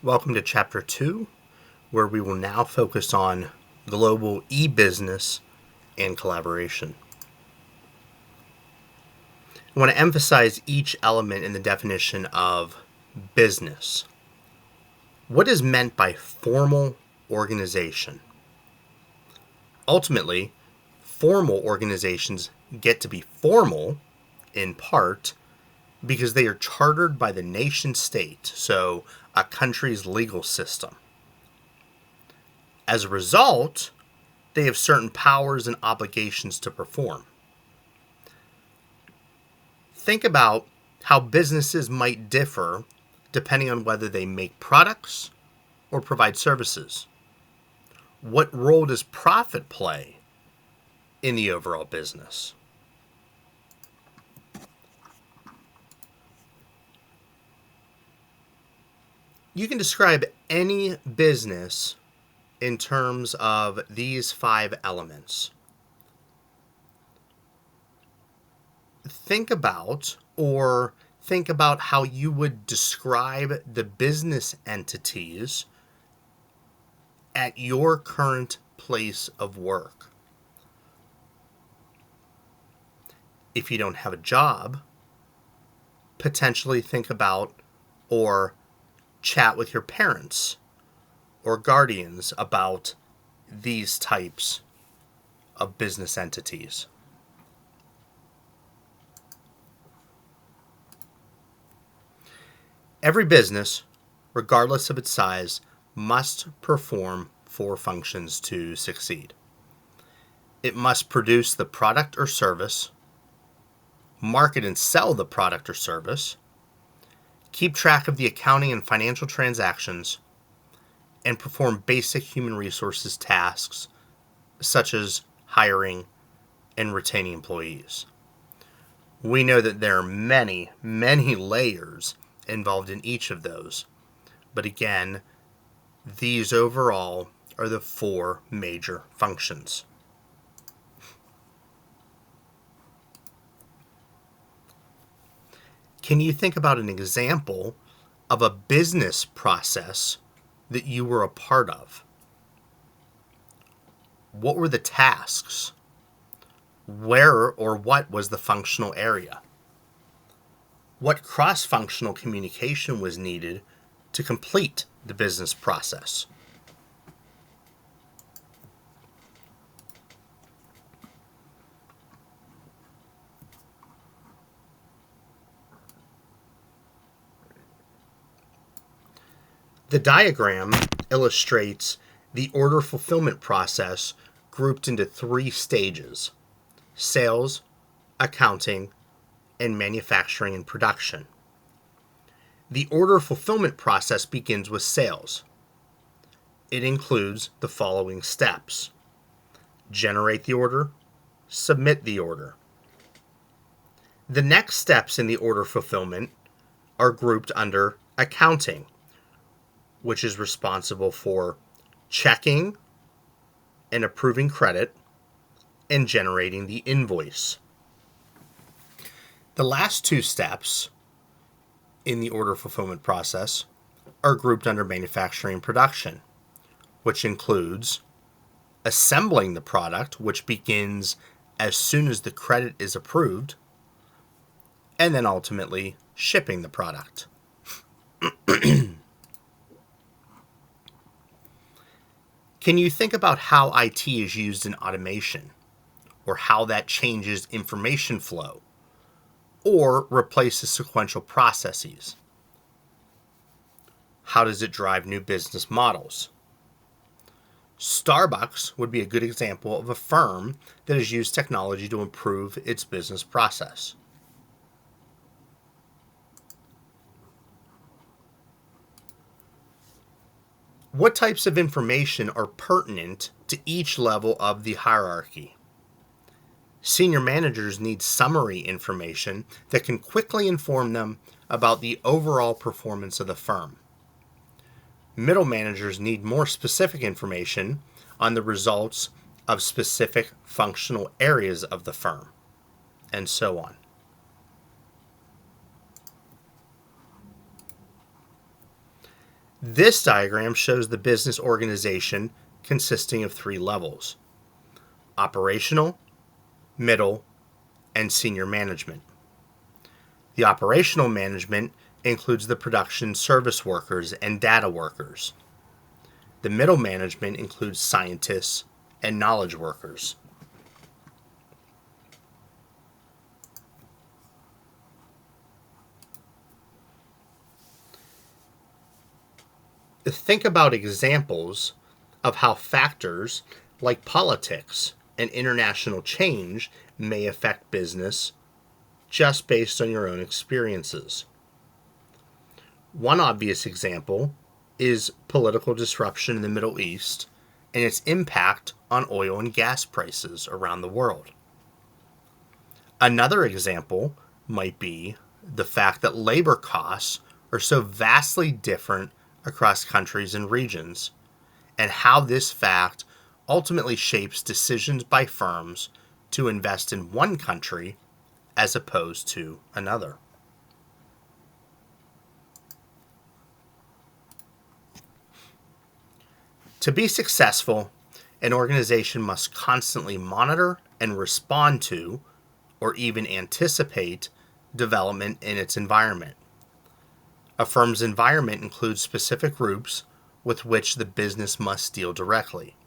Welcome to Chapter 2, where we will now focus on global e-business and collaboration. I want to emphasize each element in the definition of business. What is meant by formal organization? Ultimately, formal organizations get to be formal, in part, because they are chartered by the nation state, so a country's legal system. As a result, they have certain powers and obligations to perform. Think about how businesses might differ depending on whether they make products or provide services. What role does profit play in the overall business? You can describe any business in terms of these 5 elements. Think about how you would describe the business entities at your current place of work. If you don't have a job, potentially think about or chat with your parents or guardians about these types of business entities. Every business, regardless of its size, must perform 4 functions to succeed. It must produce the product or service, market and sell the product or service, keep track of the accounting and financial transactions, and perform basic human resources tasks such as hiring and retaining employees. We know that there are many, many layers involved in each of those. But again, these overall are the 4 major functions. Can you think about an example of a business process that you were a part of? What were the tasks? Where or what was the functional area? What cross-functional communication was needed to complete the business process? The diagram illustrates the order fulfillment process grouped into 3 stages: sales, accounting, and manufacturing and production. The order fulfillment process begins with sales. It includes the following steps: generate the order, submit the order. The next steps in the order fulfillment are grouped under accounting, which is responsible for checking and approving credit and generating the invoice. The last 2 steps in the order fulfillment process are grouped under manufacturing and production, which includes assembling the product, which begins as soon as the credit is approved, and then ultimately shipping the product. Can you think about how IT is used in automation, or how that changes information flow, or replaces sequential processes? How does it drive new business models? Starbucks would be a good example of a firm that has used technology to improve its business process. What types of information are pertinent to each level of the hierarchy? Senior managers need summary information that can quickly inform them about the overall performance of the firm. Middle managers need more specific information on the results of specific functional areas of the firm, and so on. This diagram shows the business organization consisting of three levels: operational, middle, and senior management. The operational management includes the production service workers and data workers. The middle management includes scientists and knowledge workers. Think about examples of how factors like politics and international change may affect business just based on your own experiences. One obvious example is political disruption in the Middle East and its impact on oil and gas prices around the world. Another example might be the fact that labor costs are so vastly different across countries and regions, and how this fact ultimately shapes decisions by firms to invest in one country as opposed to another. To be successful, an organization must constantly monitor and respond to, or even anticipate, development in its environment. A firm's environment includes specific groups with which the business must deal directly,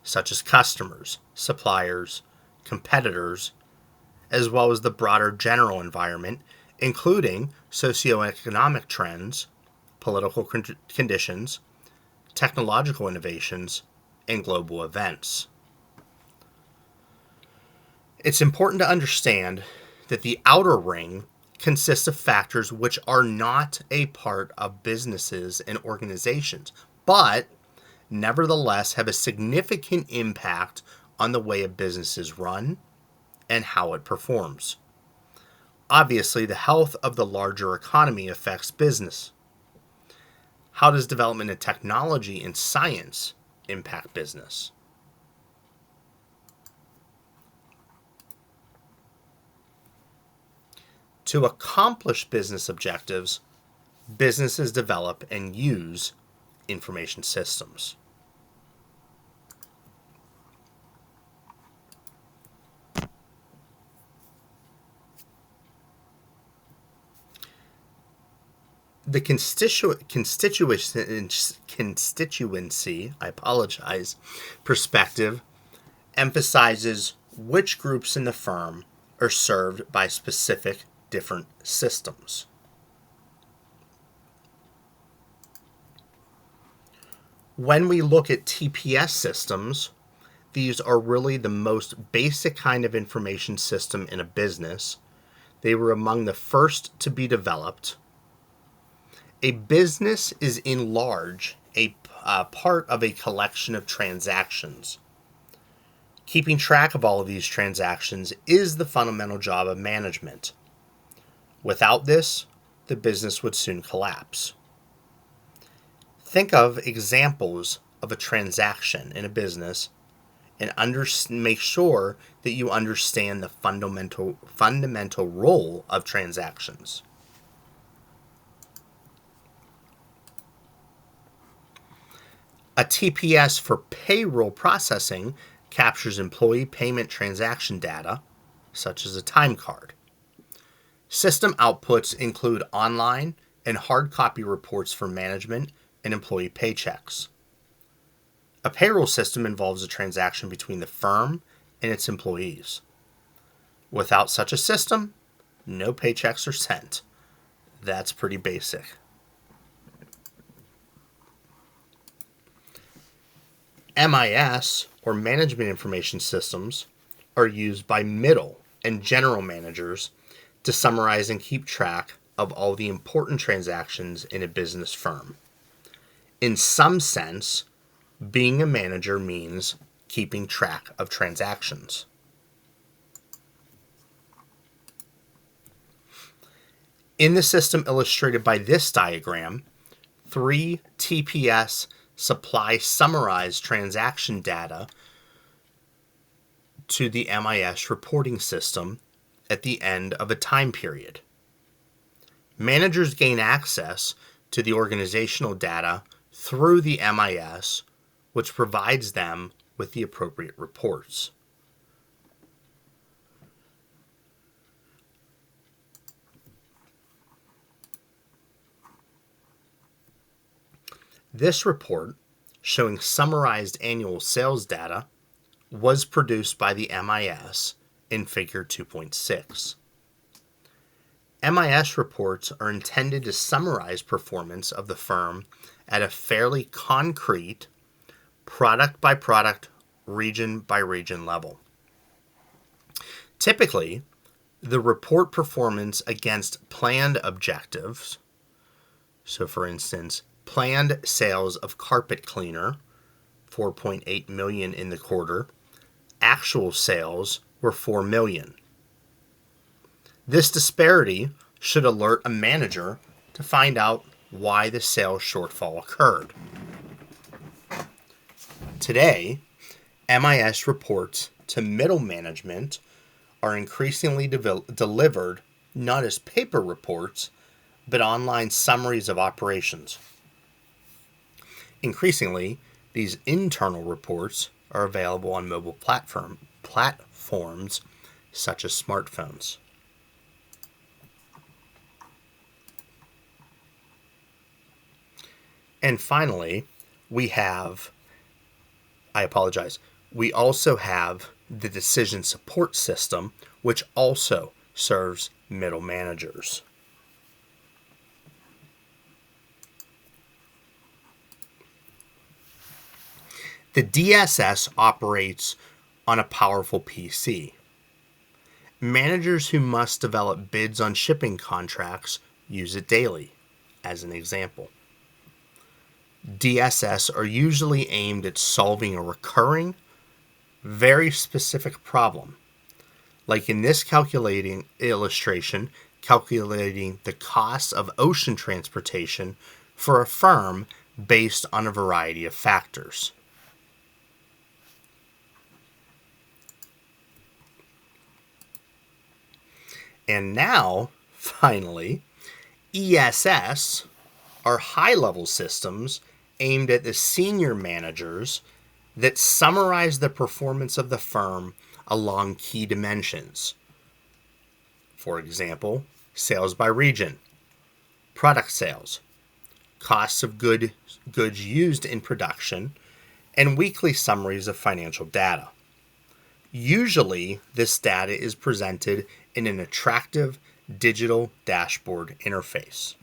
such as customers, suppliers, competitors, as well as the broader general environment, including socioeconomic trends, political conditions, technological innovations, and global events. It's important to understand that the outer ring consists of factors which are not a part of businesses and organizations, but nevertheless have a significant impact on the way a business is run and how it performs. Obviously, the health of the larger economy affects business. How does development in technology and science impact business? To accomplish business objectives, businesses develop and use information systems. The constituency, perspective emphasizes which groups in the firm are served by specific different systems. When we look at TPS systems, these are really the most basic kind of information system in a business. They were among the first to be developed. A business is in large a part of a collection of transactions. Keeping track of all of these transactions is the fundamental job of management. Without this, the business would soon collapse. Think of examples of a transaction in a business and make sure that you understand the fundamental role of transactions. A TPS for payroll processing captures employee payment transaction data, such as a time card. System outputs include online and hard copy reports for management and employee paychecks. A payroll system involves a transaction between the firm and its employees. Without such a system, no paychecks are sent. That's pretty basic. MIS, or Management Information Systems, are used by middle and general managers to summarize and keep track of all the important transactions in a business firm. In some sense, being a manager means keeping track of transactions. In the system illustrated by this diagram, 3 TPS supply summarized transaction data to the MIS reporting system at the end of a time period. Managers gain access to the organizational data through the MIS, which provides them with the appropriate reports. This report, showing summarized annual sales data, was produced by the MIS in Figure 2.6. MIS reports are intended to summarize performance of the firm at a fairly concrete, product-by-product, region-by-region level. Typically, the report performance against planned objectives, so for instance, planned sales of carpet cleaner, 4.8 million in the quarter, actual sales were 4 million. This disparity should alert a manager to find out why the sales shortfall occurred. Today, MIS reports to middle management are increasingly delivered not as paper reports, but online summaries of operations. Increasingly, these internal reports are available on mobile platforms such as smartphones. And finally, we also have the decision support system, which also serves middle managers. The DSS operates on a powerful PC. Managers who must develop bids on shipping contracts use it daily, as an example. DSS are usually aimed at solving a recurring, very specific problem, like in this illustration, calculating the cost of ocean transportation for a firm based on a variety of factors. And now, finally, ESS are high-level systems aimed at the senior managers that summarize the performance of the firm along key dimensions. For example, sales by region, product sales, costs of goods used in production, and weekly summaries of financial data. Usually, this data is presented in an attractive digital dashboard interface.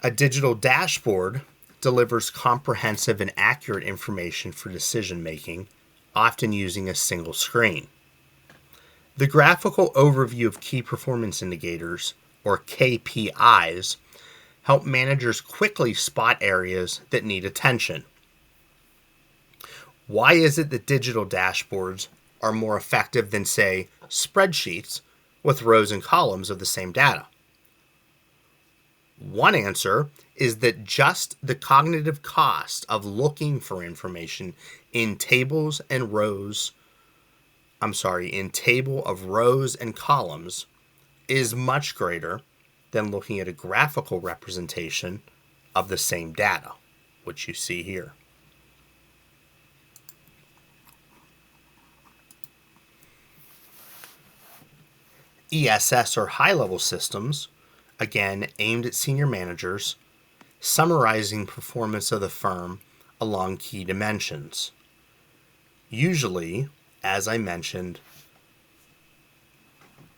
A digital dashboard delivers comprehensive and accurate information for decision making, often using a single screen. The graphical overview of key performance indicators, or KPIs, help managers quickly spot areas that need attention. Why is it that digital dashboards are more effective than, say, spreadsheets with rows and columns of the same data? One answer is that just the cognitive cost of looking for information in table of rows and columns is much greater than looking at a graphical representation of the same data, which you see here. ESS, or high-level systems, again aimed at senior managers, summarizing performance of the firm along key dimensions. Usually, as I mentioned,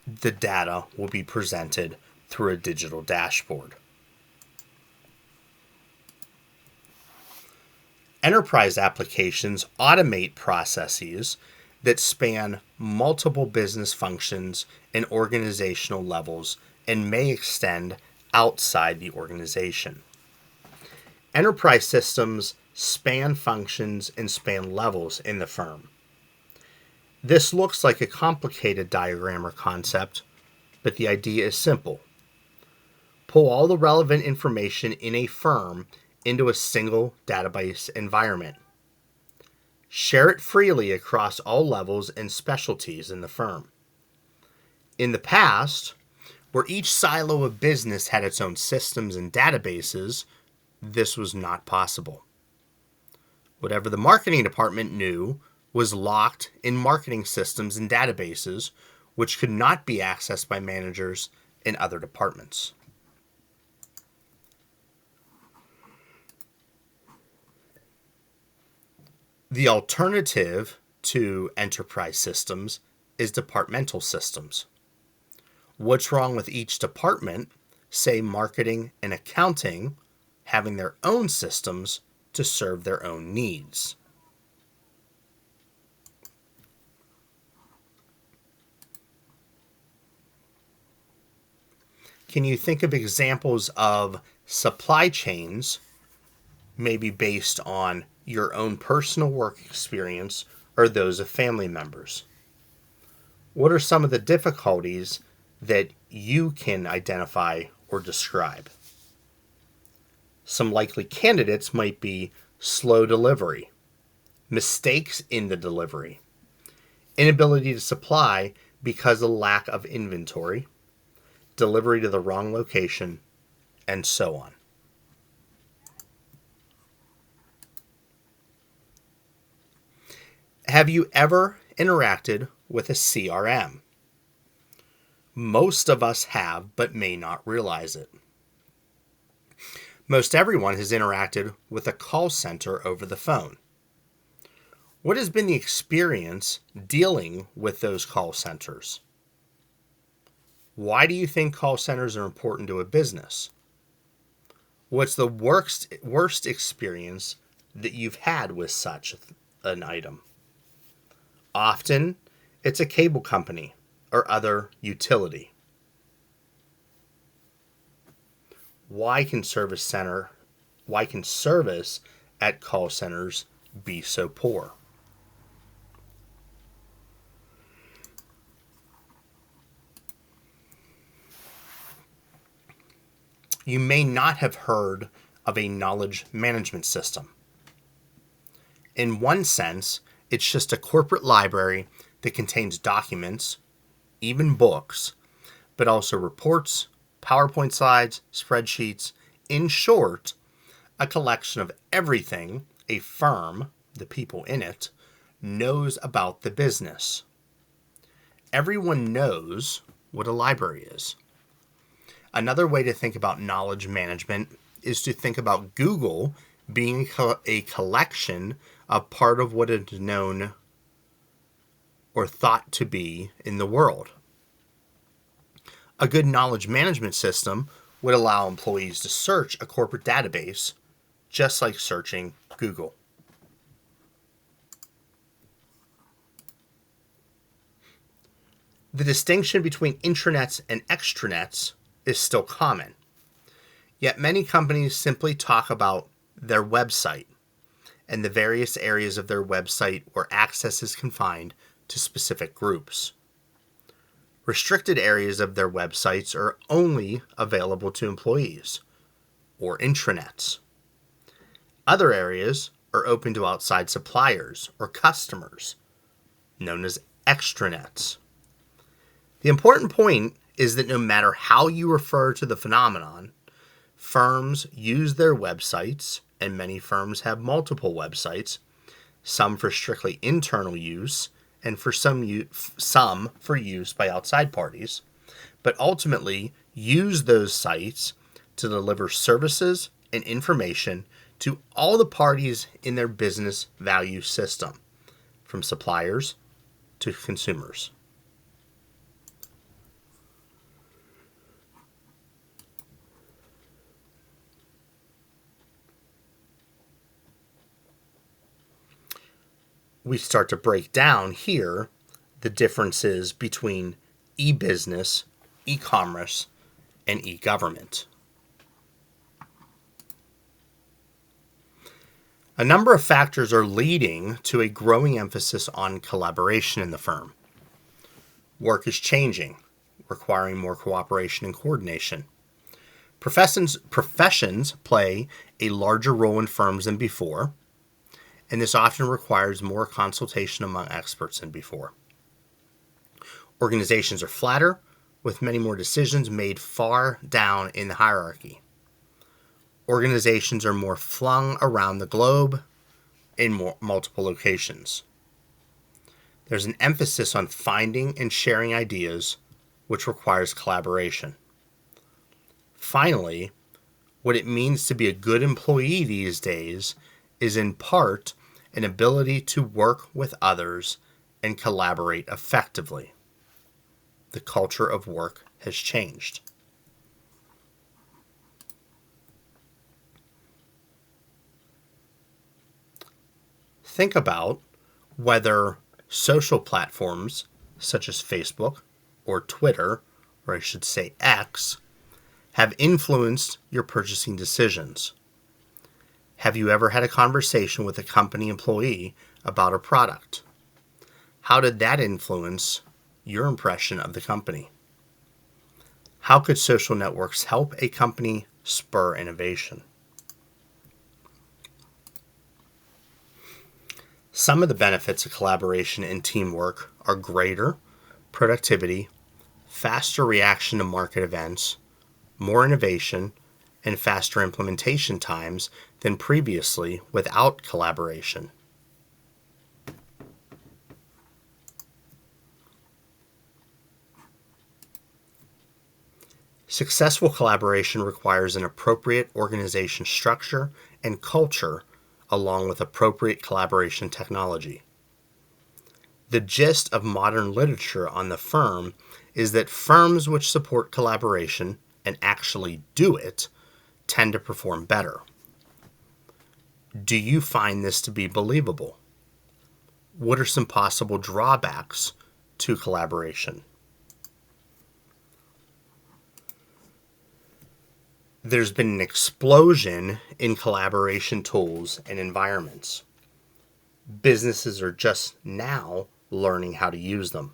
the data will be presented through a digital dashboard. Enterprise applications automate processes that span multiple business functions and organizational levels and may extend outside the organization. Enterprise systems span functions and span levels in the firm. This looks like a complicated diagram or concept, but the idea is simple. Pull all the relevant information in a firm into a single database environment. Share it freely across all levels and specialties in the firm. In the past, Where each silo of business had its own systems and databases, this was not possible. Whatever the marketing department knew was locked in marketing systems and databases, which could not be accessed by managers in other departments. The alternative to enterprise systems is departmental systems. What's wrong with each department, say marketing and accounting, having their own systems to serve their own needs? Can you think of examples of supply chains, maybe based on your own personal work experience or those of family members? What are some of the difficulties that you can identify or describe? Some likely candidates might be slow delivery, mistakes in the delivery, inability to supply because of lack of inventory, delivery to the wrong location, and so on. Have you ever interacted with a CRM? Most of us have, but may not realize it. Most everyone has interacted with a call center over the phone. What has been the experience dealing with those call centers? Why do you think call centers are important to a business? What's the worst experience that you've had with such an item? Often, it's a cable company or other utility. Why can service at call centers be so poor? You may not have heard of a knowledge management system. In one sense, it's just a corporate library that contains documents, even books, but also reports, PowerPoint slides, spreadsheets. In short, a collection of everything a firm, the people in it, knows about the business. Everyone knows what a library is. Another way to think about knowledge management is to think about Google being a collection of part of what is known or thought to be in the world. A good knowledge management system would allow employees to search a corporate database just like searching Google. The distinction between intranets and extranets is still common. Yet many companies simply talk about their website and the various areas of their website where access is confined to specific groups. Restricted areas of their websites are only available to employees, or intranets. Other areas are open to outside suppliers or customers, known as extranets. The important point is that no matter how you refer to the phenomenon, firms use their websites, and many firms have multiple websites, some for strictly internal use and for some for use by outside parties, but ultimately use those sites to deliver services and information to all the parties in their business value system, from suppliers to consumers. We start to break down here the differences between e-business, e-commerce, and e-government. A number of factors are leading to a growing emphasis on collaboration in the firm. Work is changing, requiring more cooperation and coordination. Professions play a larger role in firms than before, and this often requires more consultation among experts than before. Organizations are flatter, with many more decisions made far down in the hierarchy. Organizations are more flung around the globe in multiple locations. There's an emphasis on finding and sharing ideas, which requires collaboration. Finally, what it means to be a good employee these days is in part an ability to work with others and collaborate effectively. The culture of work has changed. Think about whether social platforms such as Facebook or Twitter, or I should say X, have influenced your purchasing decisions. Have you ever had a conversation with a company employee about a product? How did that influence your impression of the company? How could social networks help a company spur innovation? Some of the benefits of collaboration and teamwork are greater productivity, faster reaction to market events, more innovation, and faster implementation times than previously without collaboration. Successful collaboration requires an appropriate organization structure and culture along with appropriate collaboration technology. The gist of modern literature on the firm is that firms which support collaboration and actually do it tend to perform better. Do you find this to be believable? What are some possible drawbacks to collaboration? There's been an explosion in collaboration tools and environments. Businesses are just now learning how to use them.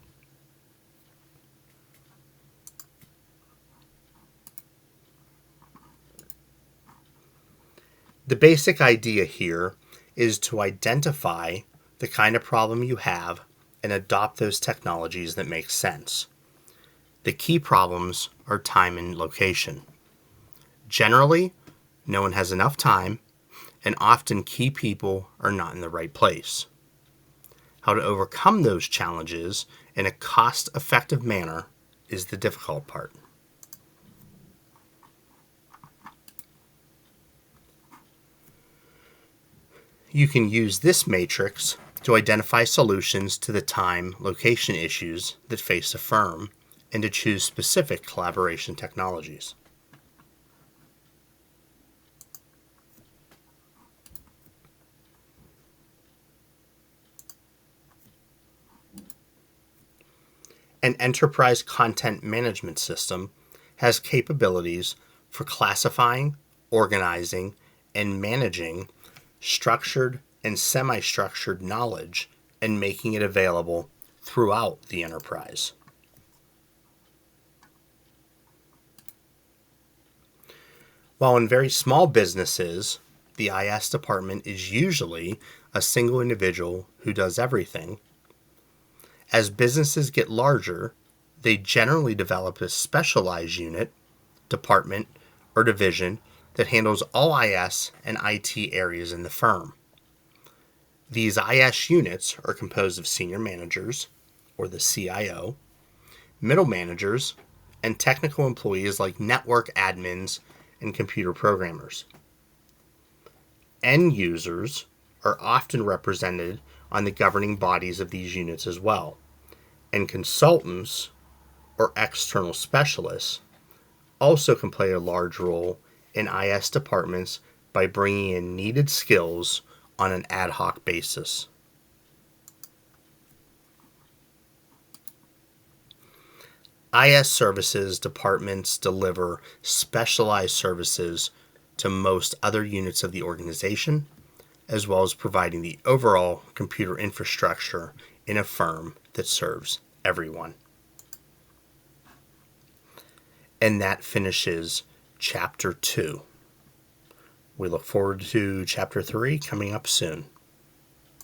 The basic idea here is to identify the kind of problem you have and adopt those technologies that make sense. The key problems are time and location. Generally, no one has enough time, and often key people are not in the right place. How to overcome those challenges in a cost-effective manner is the difficult part. You can use this matrix to identify solutions to the time-location issues that face a firm and to choose specific collaboration technologies. An enterprise content management system has capabilities for classifying, organizing, and managing structured and semi-structured knowledge and making it available throughout the enterprise. While in very small businesses, the IS department is usually a single individual who does everything, as businesses get larger, they generally develop a specialized unit, department, or division that handles all IS and IT areas in the firm. These IS units are composed of senior managers, or the CIO, middle managers, and technical employees like network admins and computer programmers. End users are often represented on the governing bodies of these units as well, and consultants or external specialists also can play a large role in IS departments by bringing in needed skills on an ad hoc basis. IS services departments deliver specialized services to most other units of the organization, as well as providing the overall computer infrastructure in a firm that serves everyone. And that finishes Chapter 2. We look forward to Chapter 3 coming up soon.